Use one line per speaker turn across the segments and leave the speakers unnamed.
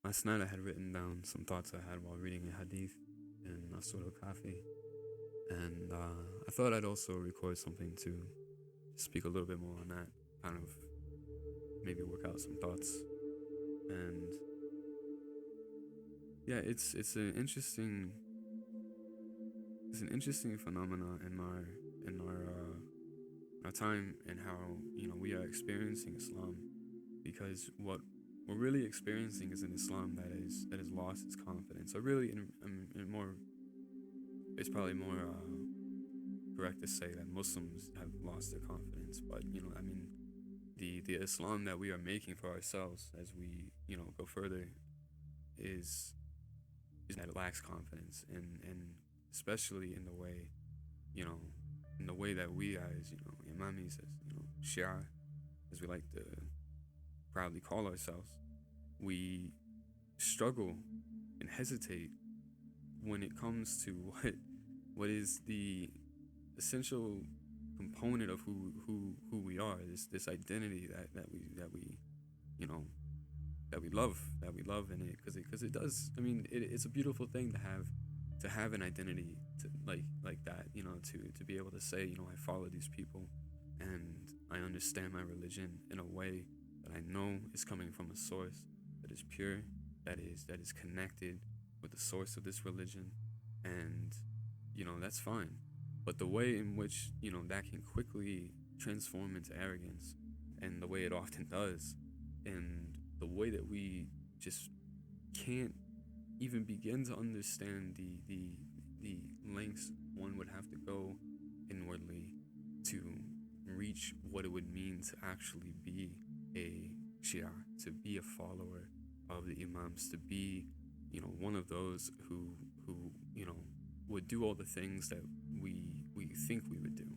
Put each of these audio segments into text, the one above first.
last night I had written down some thoughts I had while reading a hadith in a sort of cafe, and I thought I'd also record something to speak a little bit more on that, kind of maybe work out some thoughts. And yeah, it's an interesting phenomena in our time, and how we are experiencing Islam, because what we're really experiencing is an Islam that has lost its confidence. So really, in more, it's probably more correct to say that Muslims have lost their confidence. But I mean, the Islam that we are making for ourselves as we go further is that it lacks confidence, and especially in the way you know that we as Imamis, as Shia, as we like to proudly call ourselves, we struggle and hesitate when it comes to what is the essential component of who we are, this identity that we you know that we love in it, because it does. I mean, it's a beautiful thing to have an identity, to like that, to be able to say, I follow these people, and I understand my religion in a way that I know is coming from a source that is pure, that is connected with the source of this religion. And that's fine. But the way in which that can quickly transform into arrogance, and the way it often does, and the way that we just can't even begin to understand the lengths one would have to go inwardly to reach what it would mean to actually be a Shia, to be a follower of the Imams, to be one of those who would do all the things that we think we would do,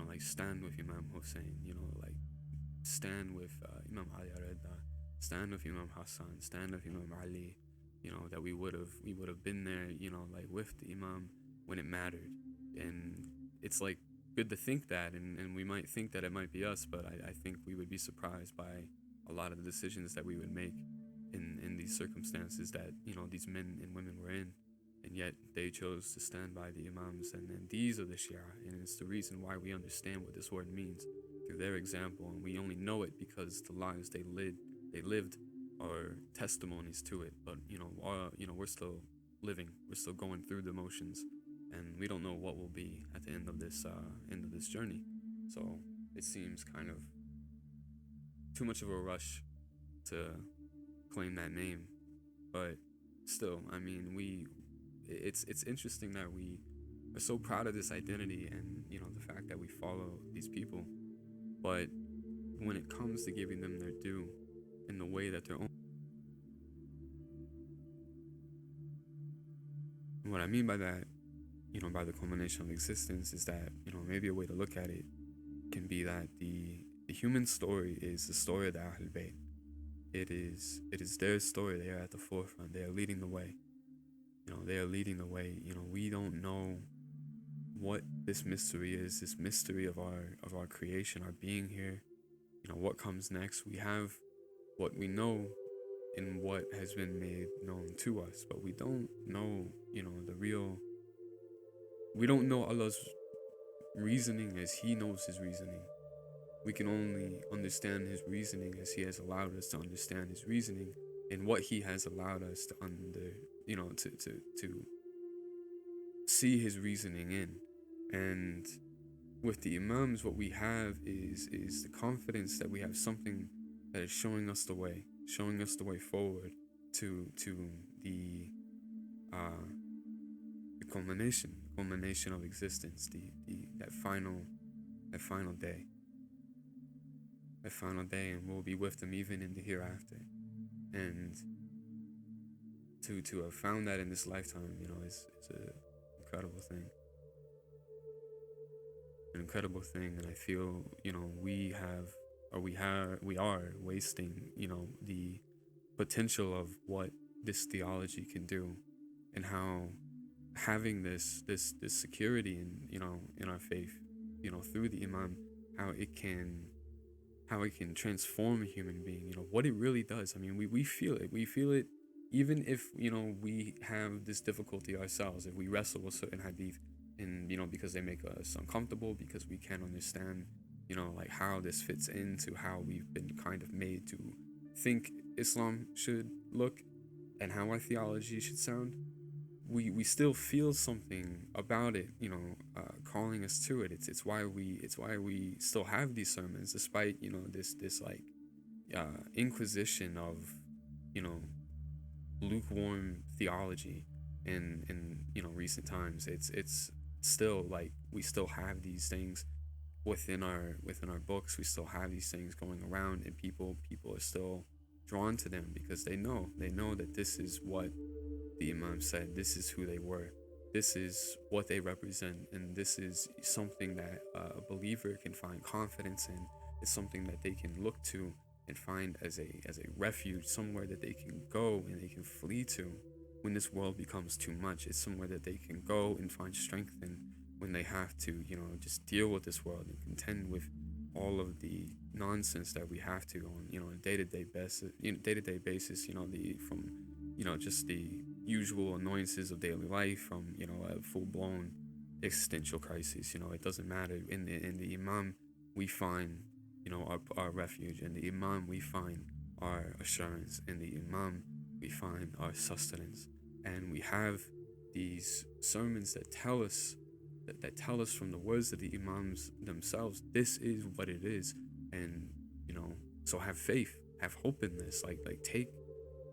like stand with Imam Hussein, like stand with Imam Ali Arada, stand with Imam Hassan, stand with Imam Ali, that we would have been there, like with the Imam when it mattered. And it's like good to think that, and we might think that it might be us, but I think we would be surprised by a lot of the decisions that we would make in these circumstances that these men and women were in. And yet they chose to stand by the Imams, and these are the Shia, and it's the reason why we understand what this word means through their example, and we only know it because the lives they lived are testimonies to it. But we're still living, we're still going through the motions, and we don't know what will be at the end of this journey. So it seems kind of too much of a rush to claim that name, but still, I mean, it's interesting that we are so proud of this identity, and the fact that we follow these people, but when it comes to giving them their due in the way that they're own. And what I mean by that, by the culmination of existence, is that maybe a way to look at it can be that the human story is the story of the Ahl Bayt. It is their story. They are at the forefront. They are leading the way. They are leading the way. We don't know what this mystery is. This mystery of our creation, our being here. What comes next. We have what we know in what has been made known to us, but we don't know. The real. We don't know Allah's reasoning as He knows His reasoning. We can only understand His reasoning as He has allowed us to understand His reasoning, and what He has allowed us to to see His reasoning in. And with the Imams, what we have is the confidence that we have something that is showing us the way forward to the uh the culmination of existence, the that final day, and we'll be with them even in the hereafter. And to have found that in this lifetime, is a incredible thing. An incredible thing. And I feel, we are wasting, the potential of what this theology can do, and how having this security in our faith, through the Imam, how it can transform a human being, what it really does. I mean, we feel it. We feel it even if we have this difficulty ourselves, if we wrestle with certain hadith, and because they make us uncomfortable, because we can't understand like how this fits into how we've been kind of made to think Islam should look and how our theology should sound, we still feel something about it, calling us to it. It's why we still have these sermons, despite this like inquisition of you know lukewarm theology in recent times. It's still like we still have these things within our books. We still have these things going around, and people are still drawn to them because they know that this is what the Imam said. This is who they were. This is what they represent, and this is something that a believer can find confidence in. It's something that they can look to and find as a refuge, somewhere that they can go and they can flee to when this world becomes too much. It's somewhere that they can go and find strength in when they have to, just deal with this world and contend with all of the nonsense that we have to on, a day-to-day basis, the from just the usual annoyances of daily life, from a full-blown existential crisis. It doesn't matter. In the Imam we find our refuge. In the Imam we find our assurance. In the Imam we find our sustenance. And we have these sermons that tell us from the words of the Imams themselves, this is what it is. And so have faith, have hope in this. Like take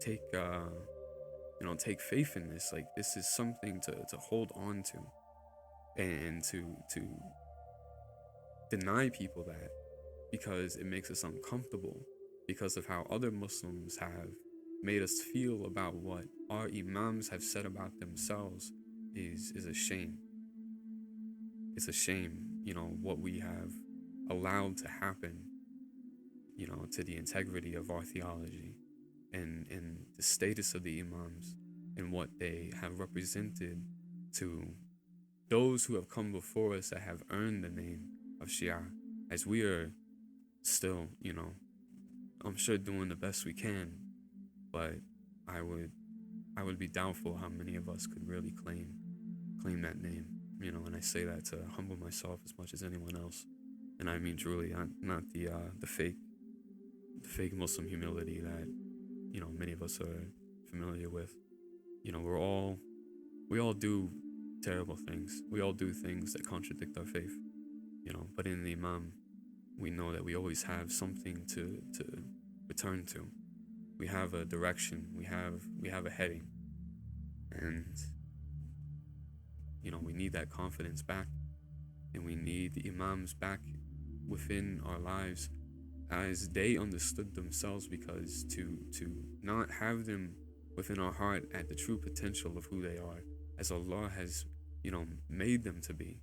take faith in this. Like, this is something to hold on to, and to deny people that because it makes us uncomfortable, because of how other Muslims have made us feel about what our Imams have said about themselves is a shame. It's a shame, what we have allowed to happen, to the integrity of our theology, and the status of the Imams, and what they have represented to those who have come before us that have earned the name of Shia, as we are still, I'm sure doing the best we can, but I would be doubtful how many of us could really claim that name, and I say that to humble myself as much as anyone else. And I mean truly, not the fake Muslim humility that many of us are familiar with. We all do terrible things. We all do things that contradict our faith. But in the Imam, we know that we always have something to return to. We have a direction. We have a heading, and we need that confidence back, and we need the Imams back within our lives as they understood themselves, because to not have them within our heart at the true potential of who they are, as Allah has made them to be.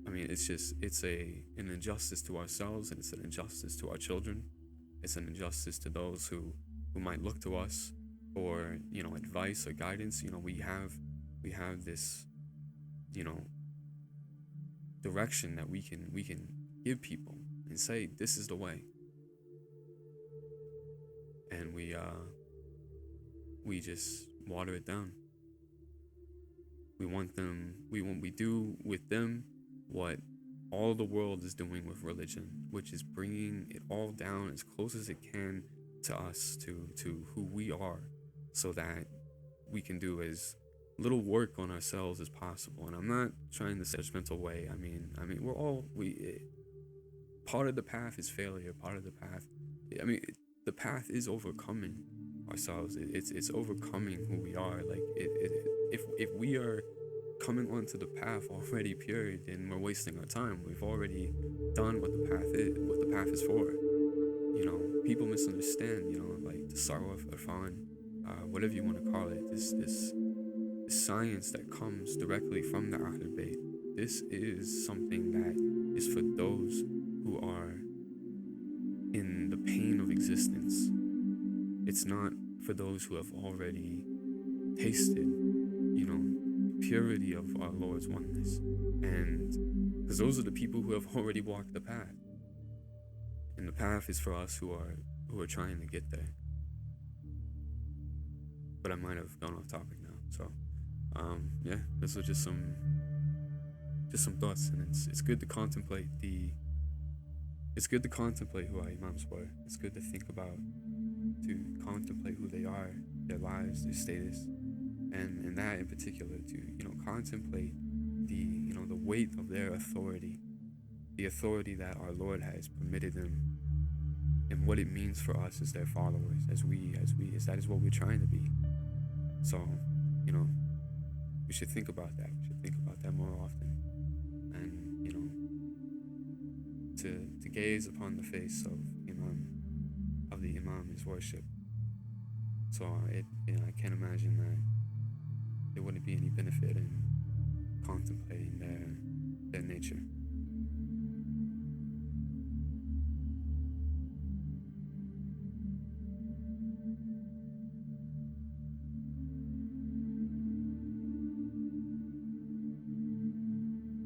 I mean, it's an injustice to ourselves, and it's an injustice to our children. It's an injustice to those who might look to us for advice or guidance. We have this direction that we can give people and say, this is the way. And we just water it down. We do with them what all the world is doing with religion, which is bringing it all down as close as it can to us, to who we are, so that we can do as little work on ourselves as possible. And I'm not trying to say judgmental way. I mean, part of the path is failure. Part of the path, the path is overcoming ourselves. It's overcoming who we are. Like, if we are coming onto the path already pure, then we're wasting our time. We've already done what the path is for. People misunderstand, like the Sarwaf, Irfan, whatever you want to call it, this science that comes directly from the Ahlul Bayt. This is something that is for those who are in the pain of existence. It's not for those who have already tasted, purity of our Lord's oneness. And because those are the people who have already walked the path. And the path is for us who are trying to get there. but I might have gone off topic now. So yeah, this was just some thoughts, and it's good to contemplate who our imams were. It's good to think about, to contemplate who they are, their lives, their status, and that in particular, to contemplate the weight of their authority, the authority that our Lord has permitted them, and what it means for us as their followers, as that is what we're trying to be. So, we should think about that. We should think about that more often, and to gaze upon the face of the Imam is worship. So I can't imagine that there wouldn't be any benefit in contemplating their nature.